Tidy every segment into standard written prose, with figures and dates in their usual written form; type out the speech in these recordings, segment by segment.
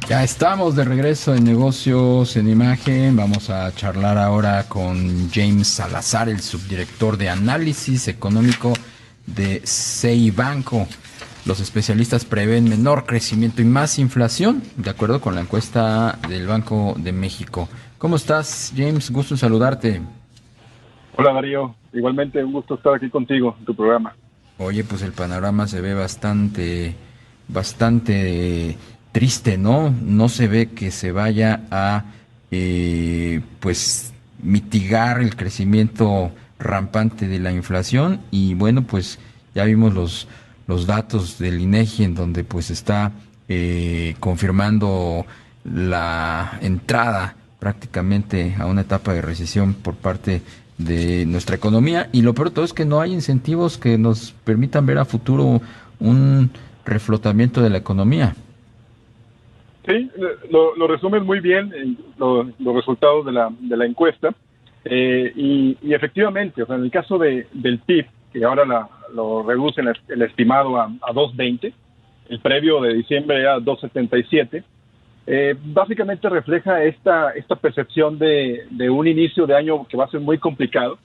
Ya estamos de regreso en Negocios en Imagen. Vamos a charlar ahora con James Salazar, el subdirector de análisis económico de CI Banco. Los especialistas prevén menor crecimiento y más inflación, de acuerdo con la encuesta del Banco de México. ¿Cómo estás, James? Gusto en saludarte. Hola Darío, igualmente un gusto estar aquí contigo en tu programa. Oye, pues el panorama se ve bastante triste, ¿no? No se ve que se vaya a, pues, mitigar el crecimiento rampante de la inflación y bueno, pues ya vimos los datos del INEGI en donde pues está confirmando la entrada prácticamente a una etapa de recesión por parte de nuestra economía y lo peor de todo es que no hay incentivos que nos permitan ver a futuro un reflotamiento de la economía. Sí, lo resumes muy bien los resultados de la encuesta y efectivamente, o sea, en el caso del PIB, que ahora lo reducen el estimado a 2.20, el previo de diciembre era 2.77. Básicamente refleja esta percepción de un inicio de año que va a ser muy complicado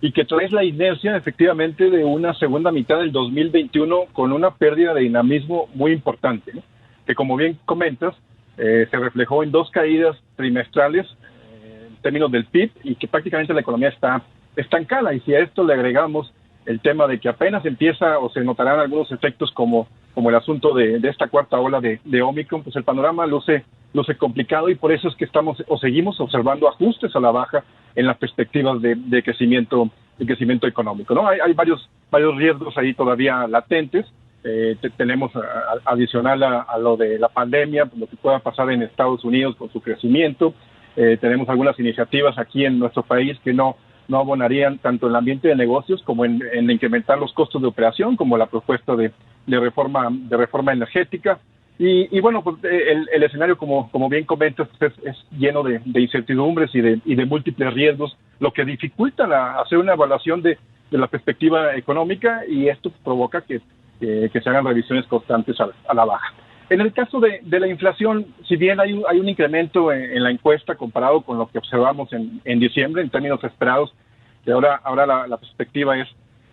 y que trae la inercia efectivamente de una segunda mitad del 2021 con una pérdida de dinamismo muy importante, ¿no? Que como bien comentas, se reflejó en dos caídas trimestrales en términos del PIB y que prácticamente la economía está estancada. Y si a esto le agregamos el tema de que apenas empieza o se notarán algunos efectos como el asunto de esta cuarta ola de Omicron, pues el panorama luce complicado y por eso es que estamos o seguimos observando ajustes a la baja en las perspectivas de crecimiento económico, ¿no? Hay varios riesgos ahí todavía latentes. Tenemos adicional a lo de la pandemia, lo que pueda pasar en Estados Unidos con su crecimiento. Tenemos algunas iniciativas aquí en nuestro país que no abonarían tanto en el ambiente de negocios como en incrementar los costos de operación, como la propuesta de reforma energética. Y bueno, pues el escenario, como bien comentas, pues es lleno de incertidumbres y de múltiples riesgos, lo que dificulta hacer una evaluación de la perspectiva económica y esto provoca que se hagan revisiones constantes a la baja. En el caso de la inflación, si bien hay un incremento en la encuesta comparado con lo que observamos en diciembre en términos esperados, que ahora la perspectiva es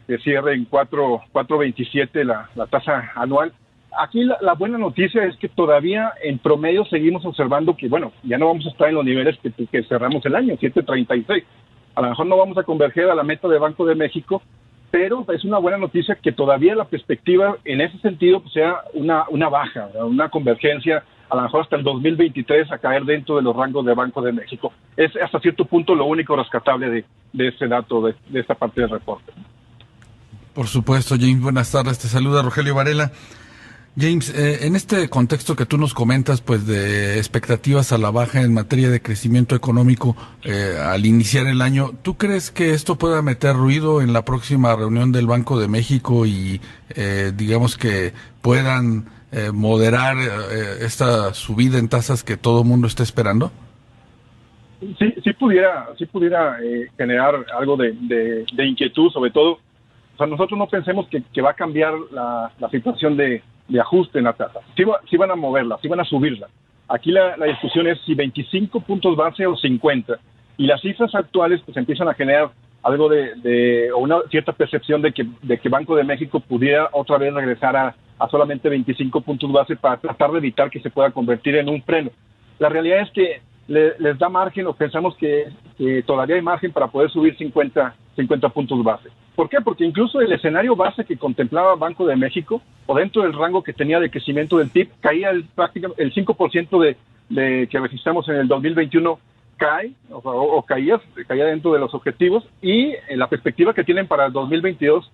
que cierre en 4.27 la tasa anual. Aquí la buena noticia es que todavía en promedio seguimos observando que, bueno, ya no vamos a estar en los niveles que cerramos el año, 7.36. A lo mejor no vamos a converger a la meta de Banco de México, pero es una buena noticia que todavía la perspectiva en ese sentido pues, sea una baja, una convergencia, a lo mejor hasta el 2023 a caer dentro de los rangos de Banco de México. Es hasta cierto punto lo único rescatable de ese dato, de esta parte del reporte. Por supuesto, James, buenas tardes, te saluda Rogelio Varela. James, en este contexto que tú nos comentas, pues de expectativas a la baja en materia de crecimiento económico al iniciar el año, ¿tú crees que esto pueda meter ruido en la próxima reunión del Banco de México y digamos que puedan moderar esta subida en tasas que todo el mundo está esperando? Sí pudiera generar algo de inquietud, sobre todo. O sea, nosotros no pensemos que va a cambiar la situación de ajuste en la tasa. Sí van a moverla, sí van a subirla. Aquí la discusión es si 25 puntos base o 50. Y las cifras actuales pues empiezan a generar algo o una cierta percepción de que Banco de México pudiera otra vez regresar a solamente 25 puntos base para tratar de evitar que se pueda convertir en un freno. La realidad es que les da margen o pensamos que todavía hay margen para poder subir 50 puntos base. ¿Por qué? Porque incluso el escenario base que contemplaba Banco de México, o dentro del rango que tenía de crecimiento del PIB, caía prácticamente el 5% de que registramos en el 2021 cae, o caía dentro de los objetivos, y la perspectiva que tienen para el 2022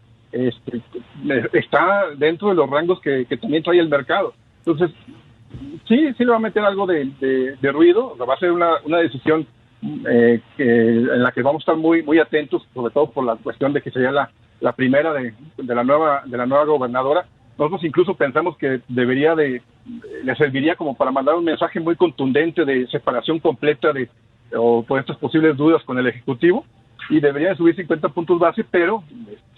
está dentro de los rangos que también trae el mercado. Entonces, sí le va a meter algo de ruido, va a ser una decisión en la que vamos a estar muy atentos, sobre todo por la cuestión de que sería la primera de la nueva gobernadora. Nosotros incluso pensamos que le serviría como para mandar un mensaje muy contundente de separación completa o por estas posibles dudas con el Ejecutivo, y debería de subir 50 puntos base, pero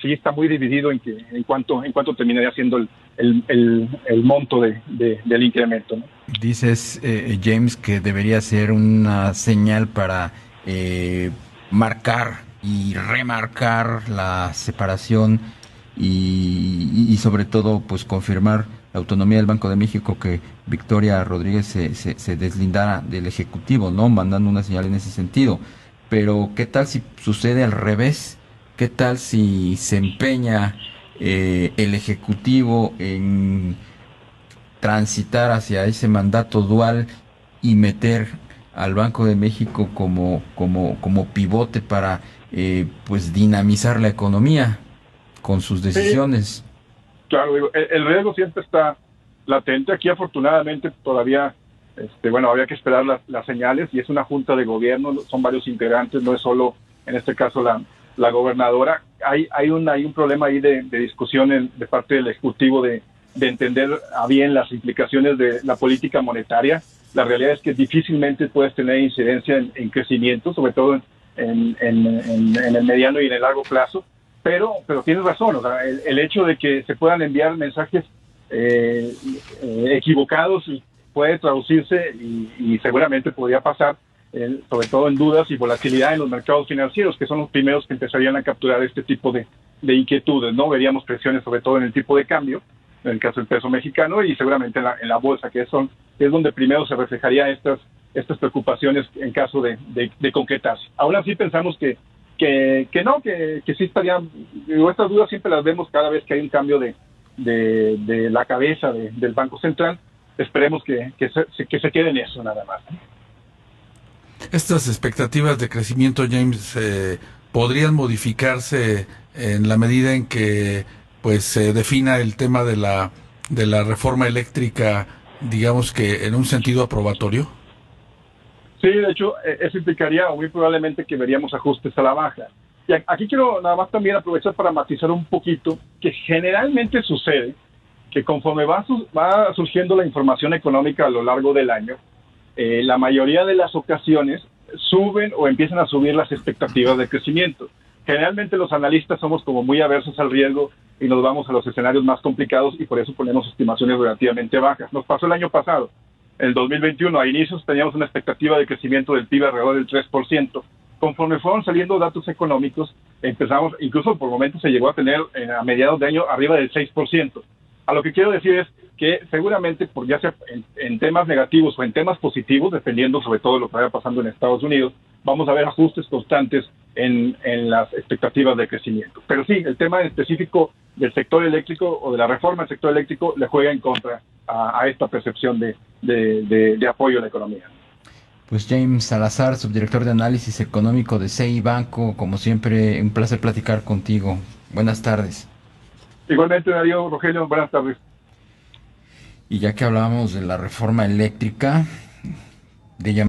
sí está muy dividido en cuanto terminaría siendo el monto del incremento, ¿no? Dices, James, que debería ser una señal para marcar y remarcar la separación y sobre todo pues confirmar la autonomía del Banco de México, que Victoria Rodríguez se deslindara del Ejecutivo, ¿no? Mandando una señal en ese sentido. Pero ¿qué tal si sucede al revés? ¿Qué tal si se empeña el Ejecutivo en transitar hacia ese mandato dual y meter al Banco de México como pivote para pues dinamizar la economía con sus Sí, decisiones? claro, digo, el riesgo siempre está latente. Aquí afortunadamente todavía, bueno, había que esperar las señales y es una junta de gobierno, son varios integrantes, no es solo, en este caso, la gobernadora. Hay un problema ahí de discusión de parte del Ejecutivo de entender a bien las implicaciones de la política monetaria. La realidad es que difícilmente puedes tener incidencia en crecimiento, sobre todo en el mediano y en el largo plazo. Pero tienes razón, o sea, el hecho de que se puedan enviar mensajes equivocados puede traducirse y seguramente podría pasar, sobre todo en dudas y volatilidad en los mercados financieros, que son los primeros que empezarían a capturar este tipo de inquietudes, ¿no? Veríamos presiones sobre todo en el tipo de cambio, en el caso del peso mexicano, y seguramente en la bolsa, que es donde primero se reflejaría estas preocupaciones en caso de concretarse. Aún así pensamos que sí estarían, digo, estas dudas siempre las vemos cada vez que hay un cambio de la cabeza del Banco Central. Esperemos que se quede en eso nada más. Estas expectativas de crecimiento, James, podrían modificarse en la medida en que pues se defina el tema de la reforma eléctrica, digamos que en un sentido aprobatorio. Sí, de hecho, eso implicaría muy probablemente que veríamos ajustes a la baja. Y aquí quiero nada más también aprovechar para matizar un poquito que generalmente sucede que conforme va surgiendo la información económica a lo largo del año, la mayoría de las ocasiones suben o empiezan a subir las expectativas de crecimiento. Generalmente los analistas somos como muy aversos al riesgo y nos vamos a los escenarios más complicados y por eso ponemos estimaciones relativamente bajas. Nos pasó el año pasado. En el 2021, a inicios teníamos una expectativa de crecimiento del PIB alrededor del 3%. Conforme fueron saliendo datos económicos, empezamos, incluso por momentos se llegó a tener a mediados de año arriba del 6%. A lo que quiero decir es que seguramente, por ya sea en temas negativos o en temas positivos, dependiendo sobre todo de lo que vaya pasando en Estados Unidos, vamos a ver ajustes constantes en las expectativas de crecimiento. Pero sí, el tema en específico del sector eléctrico o de la reforma del sector eléctrico le juega en contra a esta percepción de apoyo a la economía. Pues James Salazar, subdirector de análisis económico de CI Banco, como siempre, un placer platicar contigo. Buenas tardes. Igualmente, Darío, Rogelio, buenas tardes. Y ya que hablábamos de la reforma eléctrica, de ella